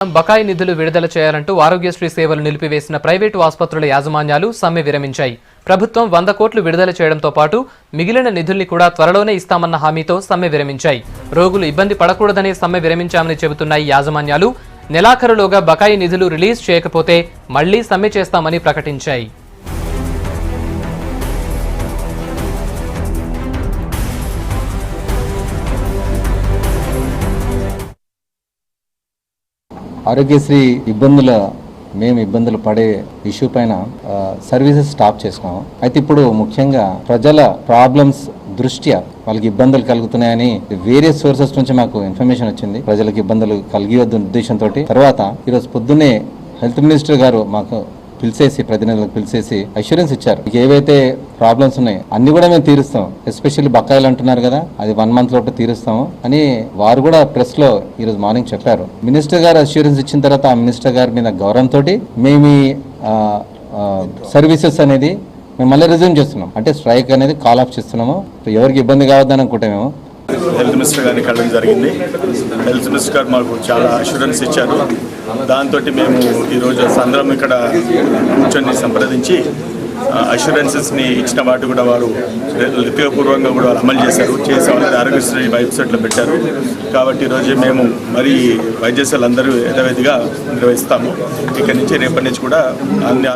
బకాయి నిధులు విడుదల చేయాలంటూ ఆరోగ్యశ్రీ సేవలు నిలిపివేసిన ప్రైవేటు ఆసుపత్రుల యాజమాన్యాలు సమ్మె విరమించాయి. ప్రభుత్వం 100 కోట్లు విడుదల చేయడంతో పాటు మిగిలిన నిధుల్ని కూడా త్వరలోనే ఇస్తామన్న హామీతో సమ్మె విరమించాయి. రోగులు ఇబ్బంది పడకూడదనే సమ్మె విరమించామని చెబుతున్న ఈ యాజమాన్యాలు నెలాఖరులోగా బకాయి నిధులు రిలీజ్ చేయకపోతే మళ్లీ సమ్మె చేస్తామని ప్రకటించాయి. ఆరోగ్యశ్రీ ఇబ్బందులు పడే ఇష్యూ పైన సర్వీసెస్ స్టాప్ చేసుకున్నాము. అయితే ఇప్పుడు ముఖ్యంగా ప్రజల ప్రాబ్లమ్స్ దృష్ట్యా వాళ్ళకి ఇబ్బందులు కలుగుతున్నాయని వేరియస్ సోర్సెస్ నుంచి మాకు ఇన్ఫర్మేషన్ వచ్చింది. ప్రజలకు ఇబ్బందులు కలిగివద్దు ఉద్దేశంతో తర్వాత ఈరోజు పొద్దున్నే హెల్త్ మినిస్టర్ గారు మాకు ప్రతినిధులకు పిలిచేసి అష్యూరెన్స్ ఇచ్చారు. ఏవైతే ప్రాబ్లమ్స్ ఉన్నాయో అన్ని కూడా మేము తీరుస్తాం. ఎస్పెషల్లీ బకాయిలు అంటున్నారు కదా, అది 1 month లోపు తీరుస్తాము అని వారు కూడా ప్రెస్ లో ఈరోజు మార్నింగ్ చెప్పారు. మినిస్టర్ గారు అష్యూరెన్స్ ఇచ్చిన తర్వాత ఆ మినిస్టర్ గారి మీద గౌరవంతో మేము సర్వీసెస్ అనేది మేము మళ్ళీ రిజ్యూమ్ చేస్తున్నాం. అంటే స్ట్రైక్ అనేది కాల్ ఆఫ్ చేస్తున్నాము. ఎవరికి ఇబ్బంది కావద్దని అనుకుంటే మేము హెల్త్ మినిస్టర్ గారిని కలవడం జరిగింది. హెల్త్ మినిస్టర్ గారు మాకు చాలా అష్యూరెన్స్ ఇచ్చారు. దాంతో మేము ఈరోజు అందరం ఇక్కడ కూర్చొని సంప్రదించి అష్యూరెన్సెస్ని ఇచ్చిన వాటి కూడా వారు లిఖితపూర్వకంగా కూడా అమలు చేశారు. వాళ్ళని ఆరోగ్యశ్రీ వెబ్సైట్లో పెట్టారు. కాబట్టి ఈరోజు మేము మరి వైద్యశాలలు అందరూ యథావిధిగా నిర్వహిస్తాము. ఇక్కడి నుంచి రేపటి నుంచి కూడా అన్ని